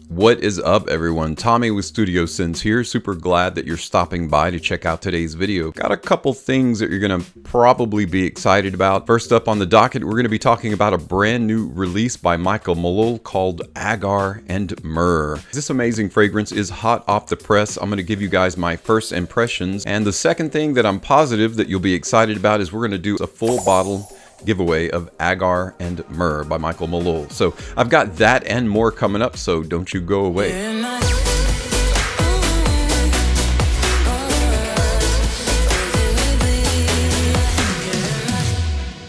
What is up, everyone? Tommy with Studio Sense here. Super glad that you're stopping by to check out today's video. Got a couple things that you're going to probably be excited about. First up on the docket, we're going to be talking about a brand new release by Malul called Agar+Myrrh. This amazing fragrance is hot off the press. I'm going to give you guys my first impressions. And the second thing that I'm positive that you'll be excited about is we're going to do a full bottle giveaway of Agar+Myrrh by Malul. So I've got that and more coming up, so don't you go away.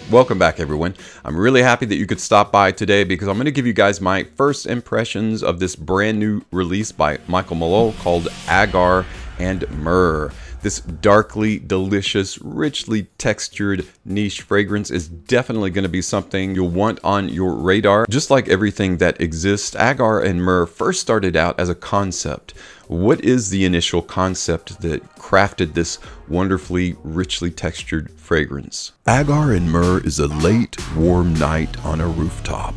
Welcome back, everyone. I'm really happy that you could stop by today because I'm going to give you guys my first impressions of this brand new release by Malul called Agar+Myrrh. This darkly delicious, richly textured niche fragrance is definitely going to be something you'll want on your radar. Just like everything that exists, Agar+Myrrh first started out as a concept. What is the initial concept that crafted this wonderfully, richly textured fragrance? Agar+Myrrh is a late, warm night on a rooftop.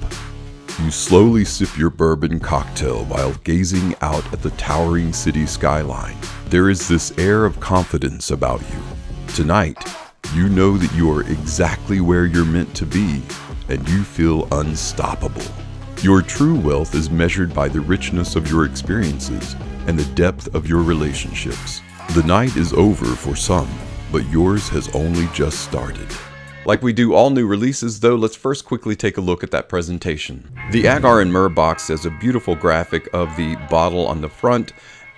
You slowly sip your bourbon cocktail while gazing out at the towering city skyline. There is this air of confidence about you. Tonight, you know that you are exactly where you're meant to be, and you feel unstoppable. Your true wealth is measured by the richness of your experiences and the depth of your relationships. The night is over for some, but yours has only just started. Like we do all new releases though, let's first quickly take a look at that presentation. The Agar+Myrrh box has a beautiful graphic of the bottle on the front.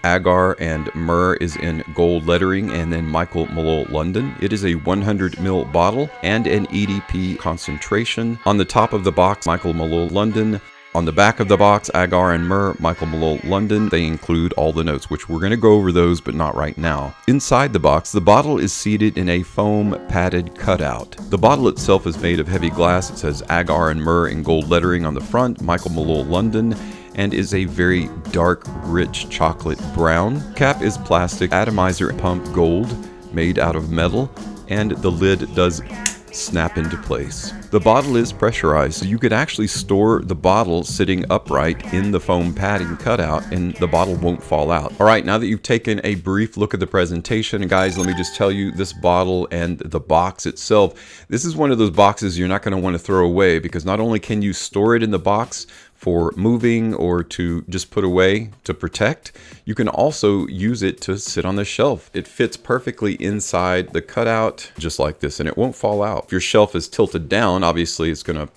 Agar+Myrrh is in gold lettering, and then Malul London. It is a 100 ml bottle and an EDP concentration. On the top of the box, Malul London. On the back of the box, Agar+Myrrh, Malul London. They include all the notes, which we're going to go over those, but not right now. Inside the box, the bottle is seated in a foam padded cutout. The bottle itself is made of heavy glass. It says Agar+Myrrh in gold lettering on the front, Malul London, and is a very dark, rich chocolate brown. Cap is plastic, atomizer pump gold, made out of metal, and the lid does snap into place. The bottle is pressurized, so you could actually store the bottle sitting upright in the foam padding cutout and the bottle won't fall out. All right, now that you've taken a brief look at the presentation, guys, let me just tell you, this bottle and the box itself, this is one of those boxes you're not going to want to throw away, because not only can you store it in the box for moving or to just put away to protect, you can also use it to sit on the shelf. It fits perfectly inside the cutout, just like this, and it won't fall out. If your shelf is tilted down, obviously it's gonna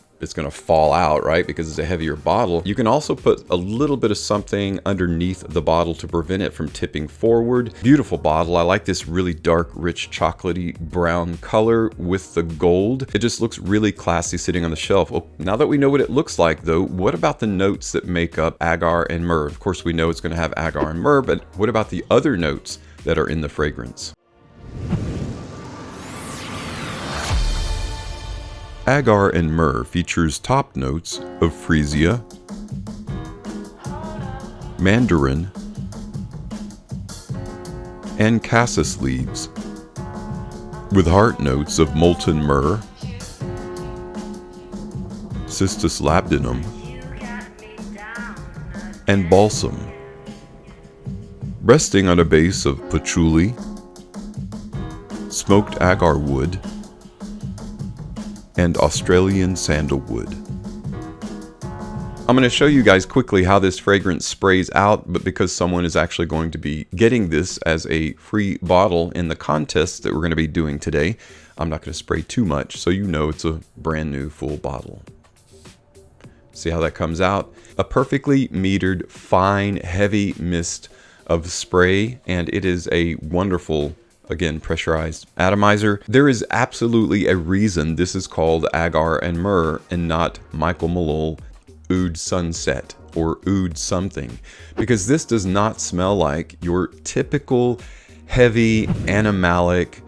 fall out, right? Because it's a heavier bottle. You can also put a little bit of something underneath the bottle to prevent it from tipping forward. Beautiful bottle. I like this really dark, rich, chocolatey brown color with the gold. It just looks really classy sitting on the shelf. Well, now that we know what it looks like though, what about the notes that make up Agar+Myrrh? Of course, we know it's going to have Agar+Myrrh, but what about the other notes that are in the fragrance? Agar+Myrrh features top notes of freesia, mandarin, and cassis leaves, with heart notes of molten myrrh, cistus labdanum, and balsam, resting on a base of patchouli, smoked agar wood, and Australian sandalwood. I'm going to show you guys quickly how this fragrance sprays out, but because someone is actually going to be getting this as a free bottle in the contest that we're going to be doing today, I'm not going to spray too much, so you know it's a brand new full bottle. See how that comes out? A perfectly metered, fine, heavy mist of spray, and it is a wonderful, again, pressurized atomizer. There is absolutely a reason this is called Agar+Myrrh and not Malul Oud Sunset or Oud something, because this does not smell like your typical heavy animalic,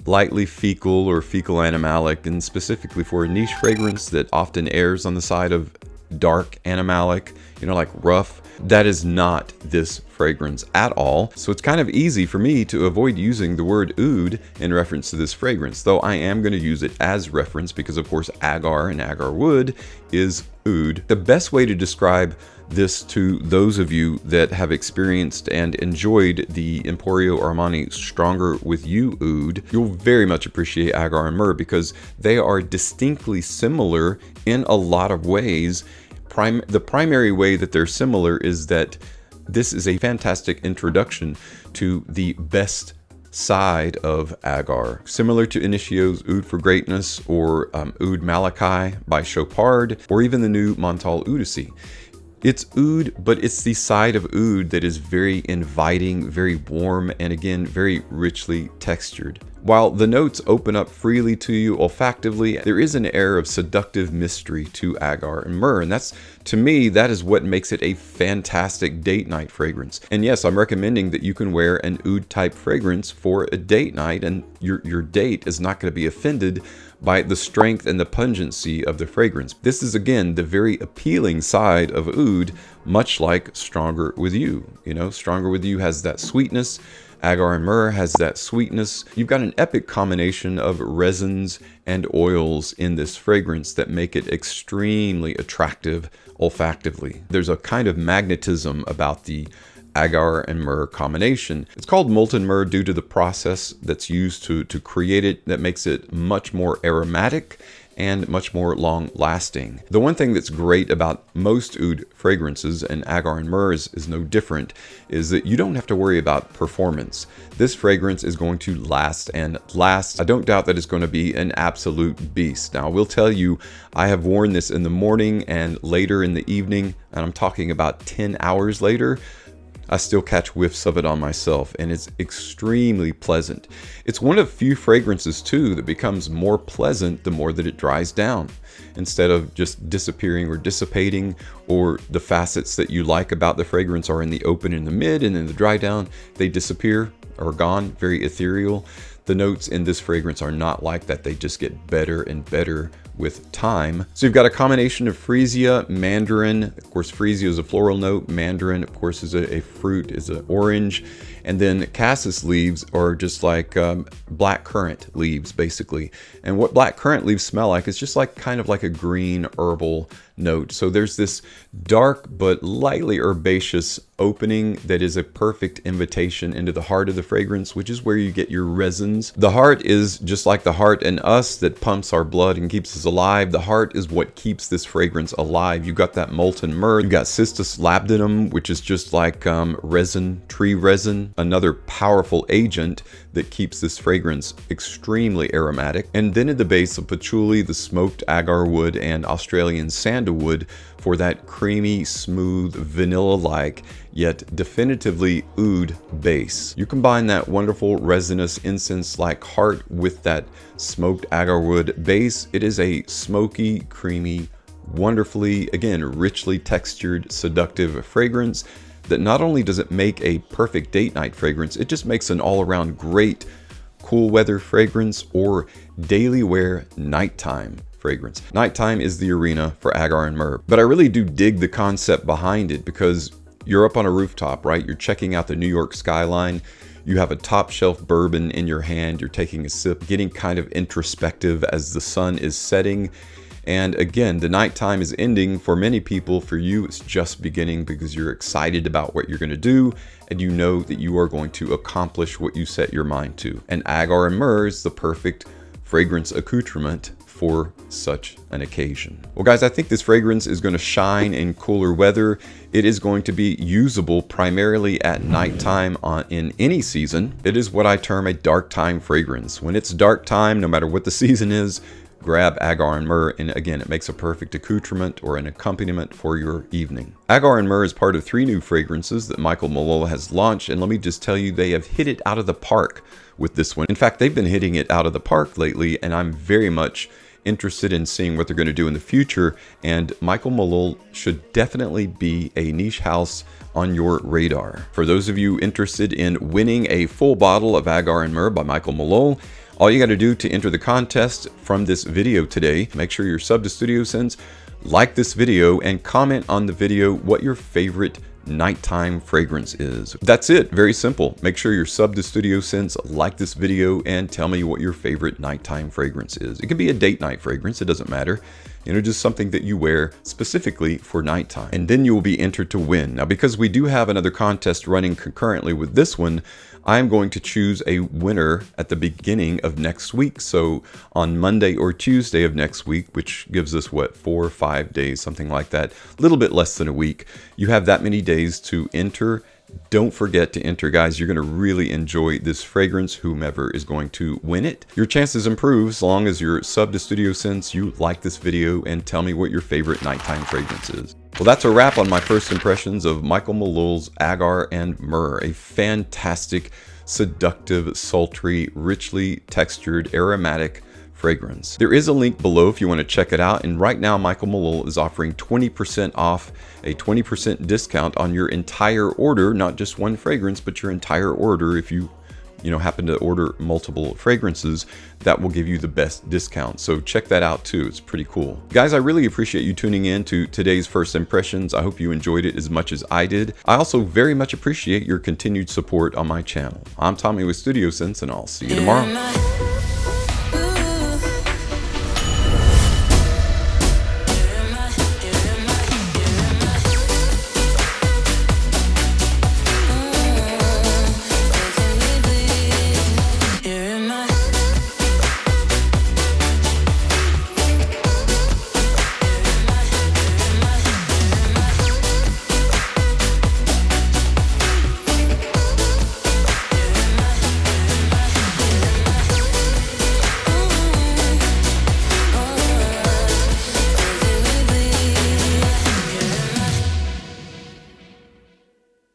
lightly fecal or fecal animalic, and specifically for a niche fragrance that often errs on the side of dark animalic, you know, like rough. That is not this fragrance at all. So it's kind of easy for me to avoid using the word oud in reference to this fragrance, though I am going to use it as reference because of course agar and agar wood is oud. The best way to describe this to those of you that have experienced and enjoyed the Emporio Armani Stronger With You oud. You'll very much appreciate Agar+Myrrh because they are distinctly similar in a lot of ways. The primary way that they're similar is that this is a fantastic introduction to the best side of Agar. Similar to Initio's Oud for Greatness or Oud Malachi by Chopard, or even the new Montal Oudacy. It's oud, but it's the side of oud that is very inviting, very warm, and again, very richly textured. While the notes open up freely to you olfactively, there is an air of seductive mystery to Agar+Myrrh, and that's, to me, that is what makes it a fantastic date night fragrance. And yes, I'm recommending that you can wear an oud type fragrance for a date night, and your date is not going to be offended by the strength and the pungency of the fragrance. This is, again, the very appealing side of oud, much like Stronger With You. You know, Stronger With You has that sweetness. Agar+Myrrh has that sweetness. You've got an epic combination of resins and oils in this fragrance that make it extremely attractive olfactively. There's a kind of magnetism about the Agar+Myrrh combination. It's called molten myrrh due to the process that's used to create it that makes it much more aromatic and much more long lasting. The one thing that's great about most oud fragrances, and Agar+Myrrh is no different, is that you don't have to worry about performance. This fragrance is going to last and last. I don't doubt that it's going to be an absolute beast. Now, I will tell you, I have worn this in the morning and later in the evening, and I'm talking about 10 hours later. I still catch whiffs of it on myself, and it's extremely pleasant. It's one of few fragrances too that becomes more pleasant the more that it dries down, instead of just disappearing or dissipating, or the facets that you like about the fragrance are in the open and the mid, and then the dry down, they disappear or gone, very ethereal. The notes in this fragrance are not like that. They just get better and better with time. So you've got a combination of freesia, mandarin. Of course, freesia is a floral note. Mandarin, of course, is a fruit, is an orange. And then cassis leaves are just like black currant leaves, basically. And what black currant leaves smell like is just like kind of like a green herbal note. So there's this dark but lightly herbaceous opening that is a perfect invitation into the heart of the fragrance, which is where you get your resins. The heart is just like the heart in us that pumps our blood and keeps us alive. The heart is what keeps this fragrance alive. You've got that molten myrrh. You've got Cistus labdanum, which is just like resin, tree resin, another powerful agent that keeps this fragrance extremely aromatic. And then at the base of patchouli, the smoked agar wood, and Australian sandalwood for that creamy, smooth, vanilla-like, yet definitively oud base. You combine that wonderful resinous incense-like heart with that smoked agar wood base. It is a smoky, creamy, wonderfully, again, richly textured, seductive fragrance that not only does it make a perfect date night fragrance, it just makes an all-around great cool weather fragrance or daily wear nighttime fragrance. Nighttime is the arena for Agar+Myrrh, but I really do dig the concept behind it because you're up on a rooftop, right? You're checking out the New York skyline. You have a top shelf bourbon in your hand. You're taking a sip, getting kind of introspective as the sun is setting. And again, the nighttime is ending for many people. For you, it's just beginning because you're excited about what you're going to do and you know that you are going to accomplish what you set your mind to. And Agar+Myrrh is the perfect fragrance accoutrement for such an occasion. Well, guys, I think this fragrance is going to shine in cooler weather. It is going to be usable primarily at nighttime in any season. It is what I term a dark time fragrance. When it's dark time, no matter what the season is, grab Agar+Myrrh, and again, it makes a perfect accoutrement or an accompaniment for your evening. Agar+Myrrh is part of 3 new fragrances that Michael Malul has launched, and let me just tell you, they have hit it out of the park with this one. In fact, they've been hitting it out of the park lately, and I'm very much interested in seeing what they're going to do in the future, and Michael Malul should definitely be a niche house on your radar. For those of you interested in winning a full bottle of Agar+Myrrh by Michael Malul, all you got to do to enter the contest from this video today, make sure you're sub to Studio Sense, like this video, and comment on the video what your favorite nighttime fragrance is. That's it, very simple. Make sure you're sub to Studio Sense, like this video, and tell me what your favorite nighttime fragrance is. It could be a date night fragrance, it doesn't matter. just something that you wear specifically for nighttime. And then you will be entered to win. Now, because we do have another contest running concurrently with this one, I'm going to choose a winner at the beginning of next week. So on Monday or Tuesday of next week, which gives us what, 4 or 5 days, something like that, a little bit less than a week. You have that many days to enter. Don't forget to enter, guys. You're going to really enjoy this fragrance, whomever is going to win it. Your chances improve as long as you're sub to Studio Sense, you like this video, and tell me what your favorite nighttime fragrance is. Well, that's a wrap on my first impressions of Michael Malul's Agar+Myrrh, a fantastic, seductive, sultry, richly textured, aromatic fragrance. There is a link below if you want to check it out, and right now Michael Malul is offering 20% off, a 20% discount on your entire order, not just one fragrance, but your entire order. If you happen to order multiple fragrances, that will give you the best discount. So check that out too. It's pretty cool. Guys, I really appreciate you tuning in to today's first impressions. I hope you enjoyed it as much as I did. I also very much appreciate your continued support on my channel. I'm Tommy with Studio Sense, and I'll see you tomorrow.